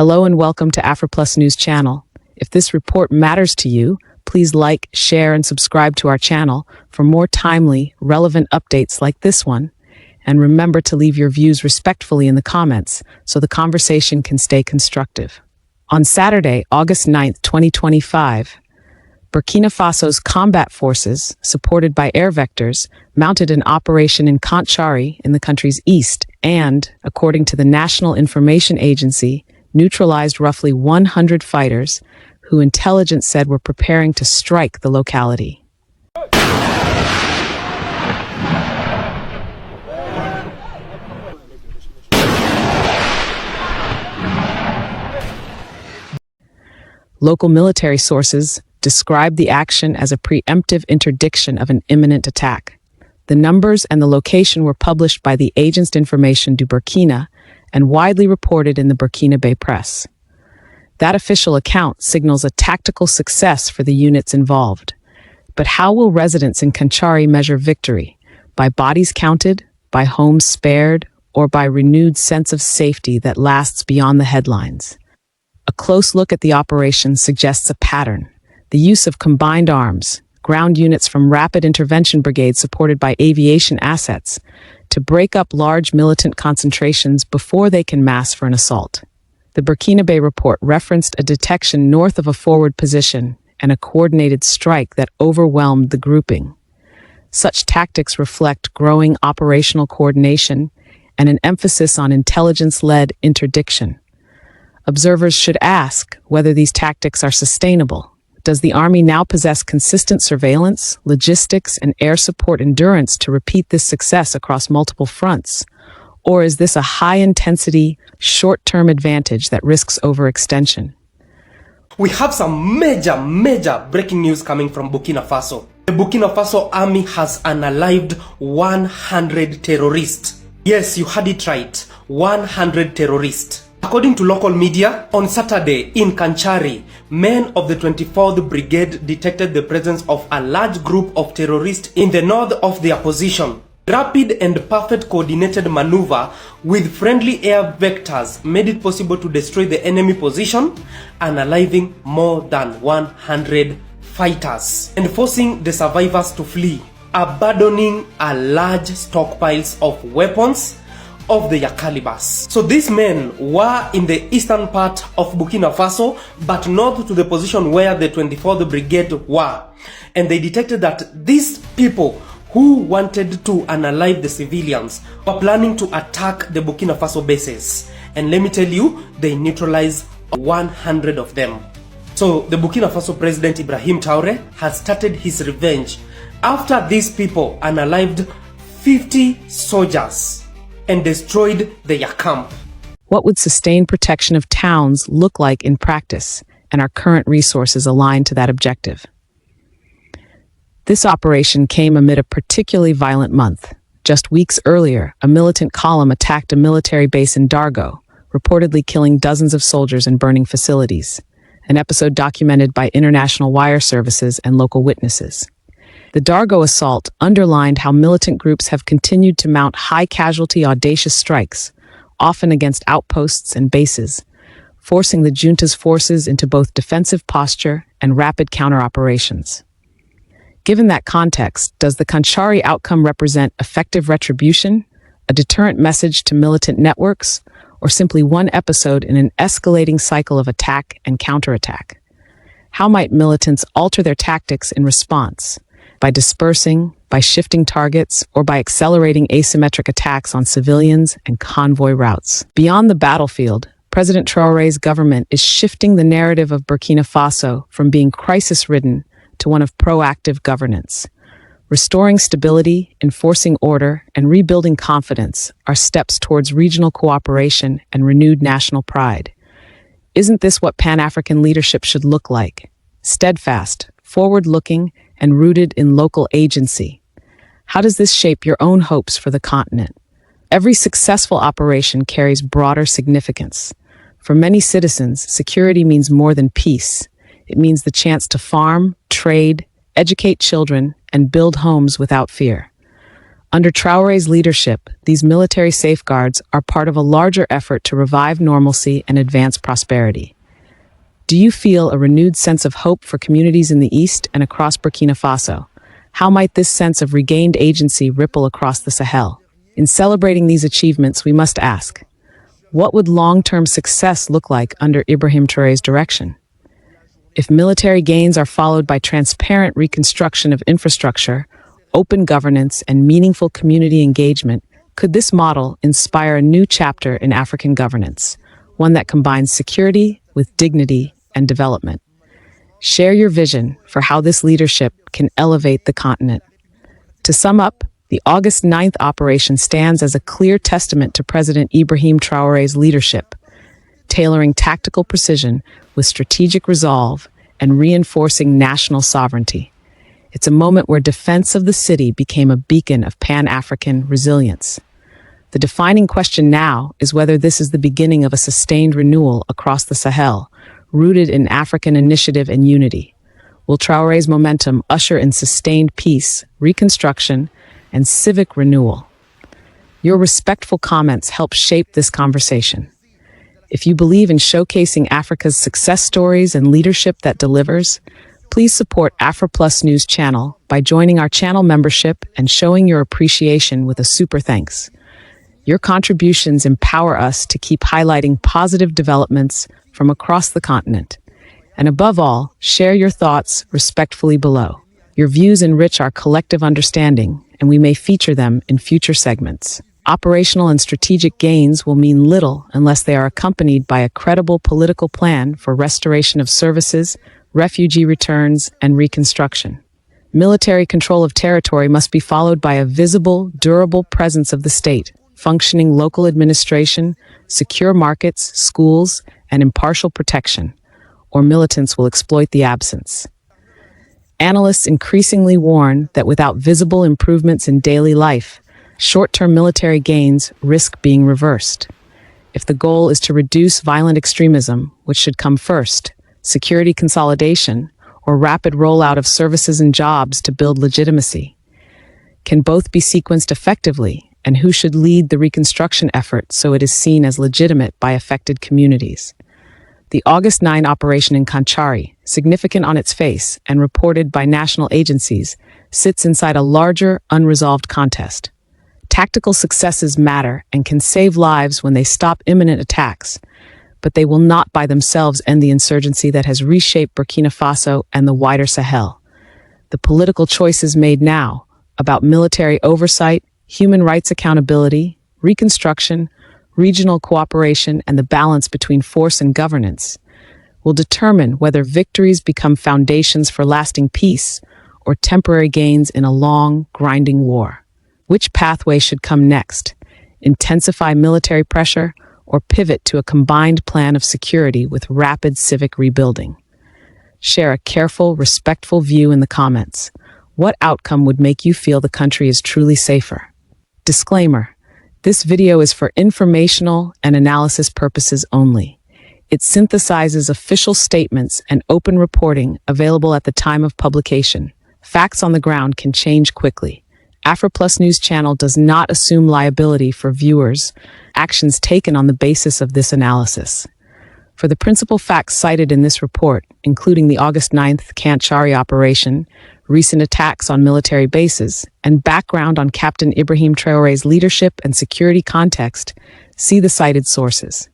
Hello and welcome to AfriPlus News channel. If this report matters to you, please like, share, and subscribe to our channel for more timely, relevant updates like this one. And remember to leave your views respectfully in the comments so the conversation can stay constructive. On Saturday, August 9th, 2025, Burkina Faso's combat forces, supported by air vectors, mounted an operation in Kantchari in the country's east and, according to the National Information Agency, neutralized roughly 100 fighters who intelligence said were preparing to strike the locality. Local military sources described the action as a preemptive interdiction of an imminent attack. The numbers and the location were published by the Agence d'Information du Burkina and widely reported in the Burkina Faso press. That official account signals a tactical success for the units involved. But how will residents in Kantchari measure victory? By bodies counted, by homes spared, or by renewed sense of safety that lasts beyond the headlines? A close look at the operation suggests a pattern. The use of combined arms, ground units from rapid intervention brigades supported by aviation assets, to break up large militant concentrations before they can mass for an assault. The Burkina Faso report referenced a detection north of a forward position and a coordinated strike that overwhelmed the grouping. Such tactics reflect growing operational coordination and an emphasis on intelligence-led interdiction. Observers should ask whether these tactics are sustainable. Does the army now possess consistent surveillance, logistics, and air support endurance to repeat this success across multiple fronts? Or is this a high-intensity, short-term advantage that risks overextension? We have some major breaking news coming from Burkina Faso. The Burkina Faso army has unalived 100 terrorists. Yes, you heard it right, 100 terrorists. According to local media, on Saturday in Kantchari, men of the 24th Brigade detected the presence of a large group of terrorists in the north of their position. Rapid and perfect coordinated maneuver with friendly air vectors made it possible to destroy the enemy position, unaliving more than 100 fighters and forcing the survivors to flee, abandoning a large stockpiles of weapons of their calibers. So these men were in the eastern part of Burkina Faso, but north to the position where the 24th Brigade were. And they detected that these people who wanted to unalive the civilians were planning to attack the Burkina Faso bases. And let me tell you, they neutralized 100 of them. So the Burkina Faso President Ibrahim Traoré has started his revenge after these people unalived 50 soldiers and destroyed their camp. What would sustained protection of towns look like in practice, and our current resources aligned to that objective? This operation came amid a particularly violent month. Just weeks earlier, a militant column attacked a military base in Dargo, reportedly killing dozens of soldiers and burning facilities, an episode documented by international wire services and local witnesses. The Dargo assault underlined how militant groups have continued to mount high-casualty, audacious strikes, often against outposts and bases, forcing the junta's forces into both defensive posture and rapid counter-operations. Given that context, does the Kantchari outcome represent effective retribution, a deterrent message to militant networks, or simply one episode in an escalating cycle of attack and counterattack? How might militants alter their tactics in response? By dispersing, by shifting targets, or by accelerating asymmetric attacks on civilians and convoy routes. Beyond the battlefield, President Traoré's government is shifting the narrative of Burkina Faso from being crisis-ridden to one of proactive governance. Restoring stability, enforcing order, and rebuilding confidence are steps towards regional cooperation and renewed national pride. Isn't this what Pan-African leadership should look like? Steadfast, forward-looking, and rooted in local agency. How does this shape your own hopes for the continent? Every successful operation carries broader significance. For many citizens, security means more than peace. It means the chance to farm, trade, educate children, and build homes without fear. Under Traoré's leadership, these military safeguards are part of a larger effort to revive normalcy and advance prosperity. Do you feel a renewed sense of hope for communities in the East and across Burkina Faso? How might this sense of regained agency ripple across the Sahel? In celebrating these achievements, we must ask, what would long-term success look like under Ibrahim Traoré's direction? If military gains are followed by transparent reconstruction of infrastructure, open governance, and meaningful community engagement, could this model inspire a new chapter in African governance, one that combines security with dignity and development? Share your vision for how this leadership can elevate the continent. To sum up, the August 9th operation stands as a clear testament to President Ibrahim Traoré's leadership, tailoring tactical precision with strategic resolve and reinforcing national sovereignty. It's a moment where defense of the city became a beacon of Pan-African resilience. The defining question now is whether this is the beginning of a sustained renewal across the Sahel, rooted in African initiative and unity. Will Traoré's momentum usher in sustained peace, reconstruction, and civic renewal? Your respectful comments help shape this conversation. If you believe in showcasing Africa's success stories and leadership that delivers, please support AfriPlus News channel by joining our channel membership and showing your appreciation with a super thanks. Your contributions empower us to keep highlighting positive developments from across the continent. And above all, share your thoughts respectfully below. Your views enrich our collective understanding, and we may feature them in future segments. Operational and strategic gains will mean little unless they are accompanied by a credible political plan for restoration of services, refugee returns, and reconstruction. Military control of territory must be followed by a visible, durable presence of the state, functioning local administration, secure markets, schools, and impartial protection, or militants will exploit the absence. Analysts increasingly warn that without visible improvements in daily life, short-term military gains risk being reversed. If the goal is to reduce violent extremism, which should come first, security consolidation, or rapid rollout of services and jobs to build legitimacy? Can both be sequenced effectively, and who should lead the reconstruction effort so it is seen as legitimate by affected communities? The August 9 operation in Kantchari, significant on its face and reported by national agencies, sits inside a larger, unresolved contest. Tactical successes matter and can save lives when they stop imminent attacks, but they will not by themselves end the insurgency that has reshaped Burkina Faso and the wider Sahel. The political choices made now about military oversight, human rights accountability, reconstruction, regional cooperation, and the balance between force and governance will determine whether victories become foundations for lasting peace or temporary gains in a long, grinding war. Which pathway should come next? Intensify military pressure or pivot to a combined plan of security with rapid civic rebuilding? Share a careful, respectful view in the comments. What outcome would make you feel the country is truly safer? Disclaimer: this video is for informational and analysis purposes only. It synthesizes official statements and open reporting available at the time of publication. Facts on the ground can change quickly. AfriPlus News channel does not assume liability for viewers' actions taken on the basis of this analysis. For the principal facts cited in this report, including the August 9th Kantchari operation, recent attacks on military bases, and background on Captain Ibrahim Traoré's leadership and security context, see the cited sources.